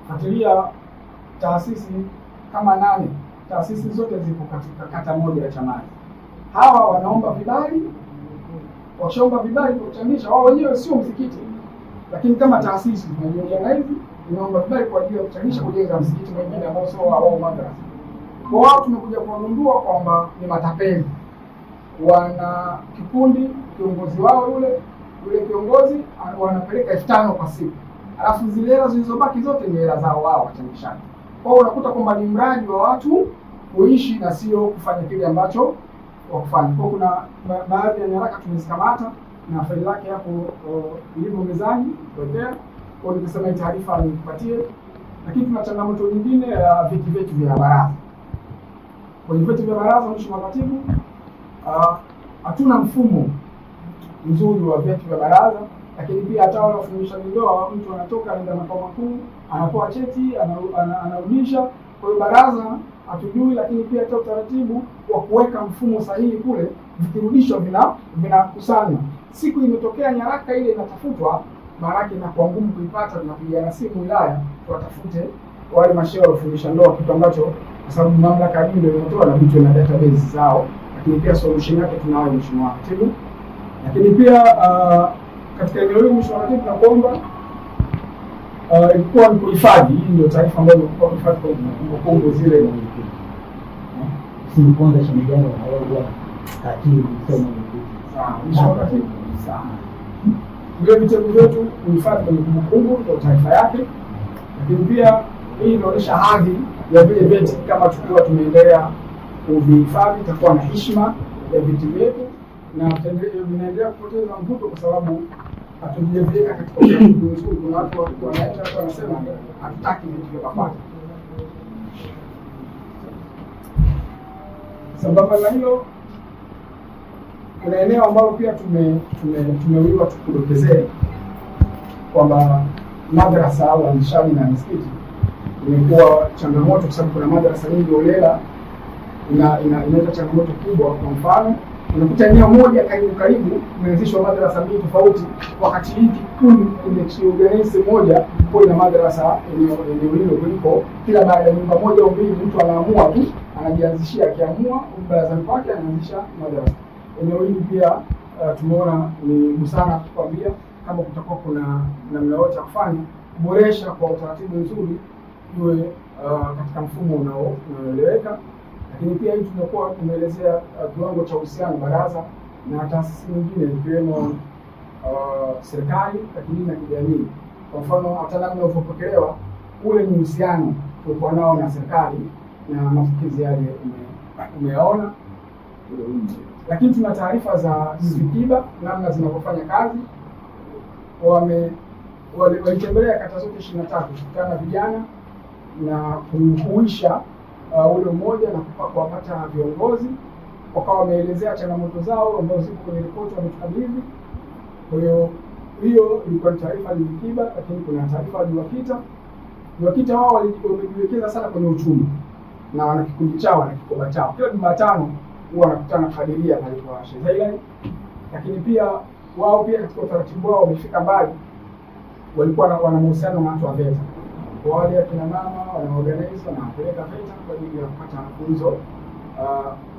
fuatilia taasisi kama 8, taasisi zote zipo katika kata moja ya Chamazi. Hawa wanaomba vibali, washaomba vibali kwa kuchangisha, wao wenyewe sio msikiti, lakini kama taasisi tunajiunga hivi, tunaomba vibali kwa ajili ya kuchangisha kujenga msikiti mwingine ambao sio wao madrasa. Kwa wao tumekuja kuwagundua kwamba ni matapeli. Wana kikundi, kiongozi wao yule kiongozi wanapeleka 5,000 kwa siku, alafu zile hela zilizobaki zote ni hela zao wao wachangishaji. Kwa hiyo unakuta kwamba ni mradi wa watu kuishi na sio kufanya kile ambacho wakufanya. Kwa kuna baadhi ya nyaraka tumezikamata na faili lake hapo ilivyo mezani kuwekea. Kwa hiyo nikisema taarifa nikupatie, lakini tuna changamoto nyingine ya viti vyetu vya baraza. Kwenye viti vya baraza, Mheshimiwa Katibu, hatuna mfumo mzuri wa vyeti vya baraza, lakini pia hata wale wafungishaji ndoa, mtu anatoka anaenda makao makuu, anapoa cheti, anarudisha. Kwa hiyo baraza hatujui, lakini pia hata utaratibu wa kuweka mfumo sahihi kule, vikirudishwa vinakusanywa. Siku imetokea nyaraka ile inatafutwa, maana yake inakuwa ngumu kuipata, tunapiga simu wilaya tuwatafute wale mashehe waliofungisha ndoa, kitu ambacho kwa sababu mamlaka ya ndio inatoa na vitu na database zao, lakini pia solution yake tunayo, Mheshimiwa Katibu. Lakini pia katika eneo hili, Mheshimiwa Katibu, tunakuomba ilikuwa ni kuhifadhi. Hii ndio taarifa ambayo ilikuwa kuhifadhi kwa kumbukumbu zile. Kwanza shimejana na wao katibu sema Mheshimiwa Katibu, vile vitabu vyetu kuhifadhi kwenye kumbukumbu ndio taarifa yake, lakini pia hii inaonyesha hadhi ya vile vyeti. Kama tukiwa tumeendelea kuvihifadhi, itakuwa na heshima ya viti vyetu na vinaendelea kupoteza mvuto kwa sababu hatujaviweka katika utaratibu mzuri. Kuna watu wanaenda wanasema hatutaki vitu vya kupata. Sambamba na hilo, kuna eneo ambalo pia tumewiwa tukudokezee kwamba madrasa au halmashauri na misikiti imekuwa changamoto, kwa sababu kuna madrasa nyingi holela inaleta changamoto kubwa. Kwa mfano, unakuta eneo moja karibu imeanzishwa madrasa mbili tofauti, wakati hii kikundi kimejiorganize moja kwa ina madrasa eneo hilo, kuliko kila baada ya nyumba moja au mbili mtu anaamua tu anajianzishia, akiamua barazani kwake anaanzisha madrasa. Eneo hili pia tumeona ni busara kukwambia kama kutakuwa kuna namna yote ya kufanya kuboresha kwa utaratibu mzuri iwe katika mfumo unaoeleweka. Lakini pia hii tunakuwa tumeelezea kiwango cha uhusiano baraza na taasisi nyingine ikiwemo serikali lakini na kijamii. Kwa mfano, hata namna ulivyopokelewa ule ni uhusiano tulikuwa nao na serikali na mapokezi yale umeona. Lakini tuna taarifa za Vikiba namna zinavyofanya kazi. Walitembelea kata zote 23 kukutana na vijana na kuhuisha ule mmoja na kuwapata viongozi, wakawa wameelezea changamoto zao ambazo ziko kwenye ripoti wametukabidhi. Kwa hiyo ilikuwa ni taarifa ya Vikiba, lakini kuna taarifa ya Juakita. Wao wamejiwekeza sana kwenye uchumi na wana kikundi chao, wana kikoba chao. Kila Jumatano huwa wanakutana kufadilia pale kwa Sheikh Zailani. Lakini pia wao pia katika utaratibu wao wamefika mbali, walikuwa wana mahusiano na watu wa VETA. Kwa wale akina mama wanaorganize wanapeleka VETA kwa ajili ya kupata mafunzo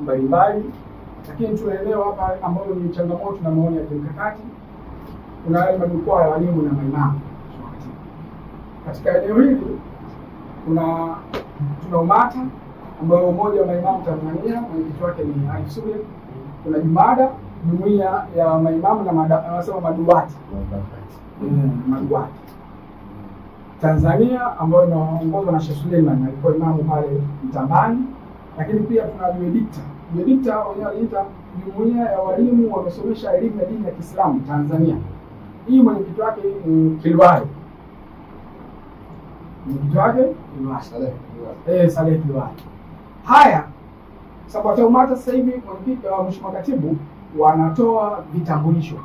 mbalimbali. Lakini tunaelewa hapa ambayo ni changamoto na maoni ya kimkakati, kuna yale majukwaa ya walimu na maimamu. Katika eneo hili tuna UMATA ambayo umoja wa maimamu Tanzania, mwenyekiti wake ni Alif Sule. Kuna Jumada, jumuiya ya maimamu na wanasema maduati Tanzania, ambayo inaongozwa na Sheikh Suleiman, alikuwa imamu pale Mtambani. Lakini pia tuna Juedikta wenyewe waliita jumuiya ya walimu wamesomesha elimu ya dini ya Kiislamu Tanzania. Hii mwenyekiti wake ni Kilwai. Saleh Kilwai. Haya, sababu hata UMATA sasa hivi Mheshimiwa Katibu wanatoa vitambulisho,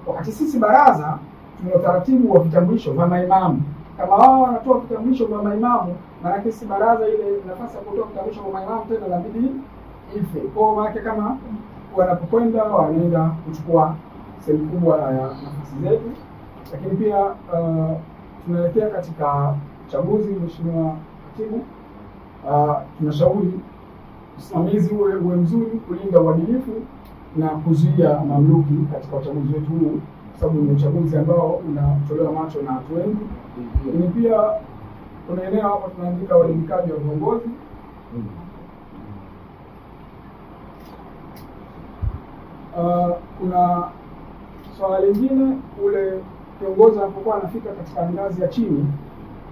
wakati sisi baraza tuna utaratibu wa vitambulisho vya maimamu. Kama wao wanatoa vitambulisho vya maimamu, maana sisi baraza ile nafasi ya kutoa vitambulisho vya maimamu tena inabidi ife. Kwa maana kama wanapokwenda wanaenda kuchukua sehemu kubwa ya nafasi zetu. Lakini pia tunaelekea katika uchaguzi, Mheshimiwa Katibu, tunashauri usimamizi uwe mzuri, kulinda uadilifu na kuzuia mamluki katika uchaguzi wetu huu, kwa sababu ni uchaguzi ambao unatolewa macho na watu wengi. Lakini pia kuna eneo hapa tunaandika uwajibikaji wa viongozi. Kuna swala lingine, ule kiongozi anapokuwa anafika katika ngazi ya chini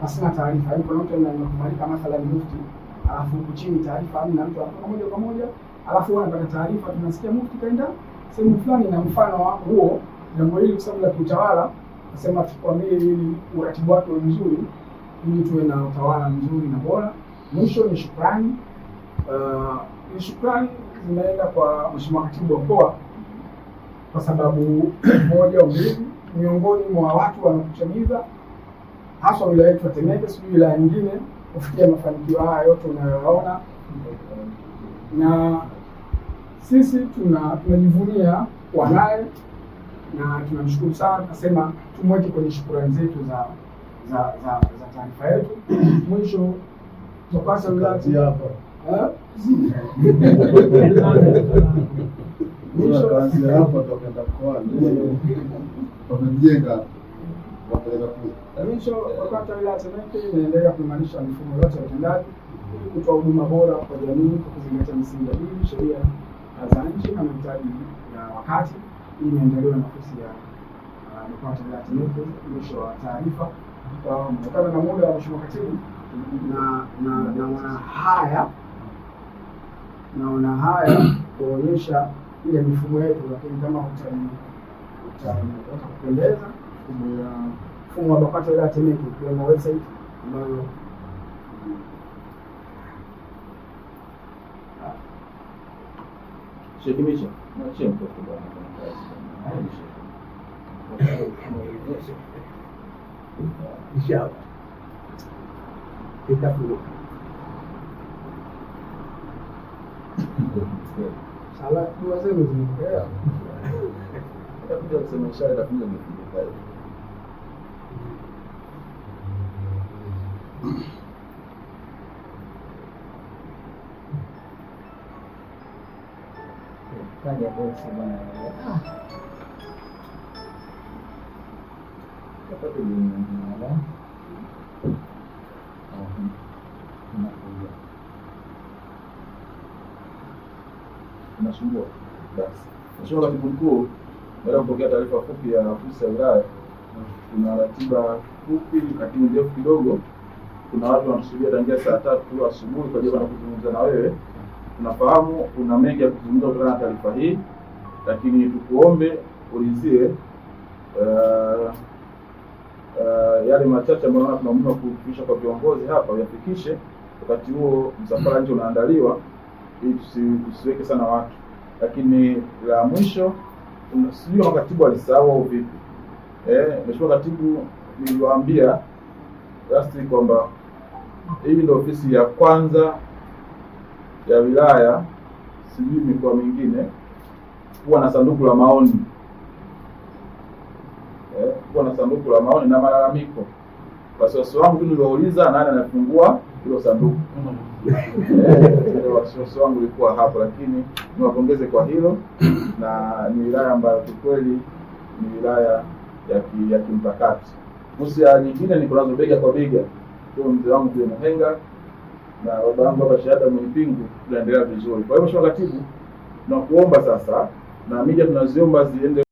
hasina taarifa, yaani kuna mtu anakubalika mathalan mufti, alafu huku chini taarifa hamna, mtu anatoka moja kwa moja, alafu wao wanapata taarifa, tunasikia mufti kaenda sehemu fulani, na mfano huo jambo hili kwa sababu la kiutawala nasema tukwambie ili uratibu wake uwe mzuri, ili tuwe na utawala mzuri na bora. Mwisho ni shukrani. Ni shukrani zinaenda kwa Mheshimiwa Katibu wa Mkoa kwa sababu moja au mbili, miongoni mwa watu wanaotuchagiza hasa wilaya yetu ya Temeke, sijui wilaya nyingine, kufikia mafanikio haya yote unayoona, na sisi tunajivunia kuwa naye na tunamshukuru sana. Nasema tumweke kwenye shukrani zetu za taarifa yetu. Mwisho tupasa wilaya hapa mwisho kazi hapa tutakwenda kwa tunajenga mwisho wakati wilaya Temeke inaendelea kuimarisha mifumo yote ya utendaji ili kutoa huduma bora kwa jamii kwa kuzingatia misingi ya dini, sheria za nchi na mahitaji ya wakati, ili maendeleo na nafasi ya mkoa wa Temeke. Mwisho wa taarifa. Kutokana na muda wa Mheshimiwa Katibu, naona haya kuonyesha ile mifumo yetu, lakini kama utakupendeza mfumo wa BAKWATA wilaya Temeke kwa website ambayo Shekimisha na chemko kwa inshallah itafuta sala dua zenu zimepokea itakuja kusema inshallah itakuja kufikia kaja bosi bwana. Tapi di mana? Nasumbua. Basi. Mheshimiwa Katibu Mkuu, baada ya kupokea taarifa fupi ya afisa ya wilaya, tuna ratiba fupi lakini ndefu kidogo. Kuna watu wanasubiria tangia saa 3 asubuhi kwa ajili ya kuzungumza na wewe. Tunafahamu kuna mengi ya kuzungumza kutokana na taarifa hii, lakini tukuombe ulizie yale machache ambayo tunaomba kufikisha kwa viongozi hapa uyafikishe. Wakati huo msafara nje unaandaliwa ili tusiweke sana watu. Lakini la mwisho, sijui kama katibu alisahau au vipi. Mheshimiwa Katibu, niliwaambia last week kwamba hii ndio ofisi ya kwanza ya wilaya, sijui mikoa mingine, kuwa na sanduku la maoni. Kuwa na sanduku la maoni na malalamiko. Wasiwasi wangu niliwauliza nani anafungua hilo sanduku. Wasiwasi wangu ulikuwa hapo, lakini niwapongeze kwa hilo, na ni wilaya ambayo kweli ni wilaya ya kimkakati. Musia nyingine ni kunazo bega kwa bega. Kwa mzee wangu Mzee Muhenga na baba yangu hapa Shahada Mwipingu tunaendelea vizuri. Kwa hiyo Mheshimiwa Katibu, tunakuomba sasa na media tunaziomba ziende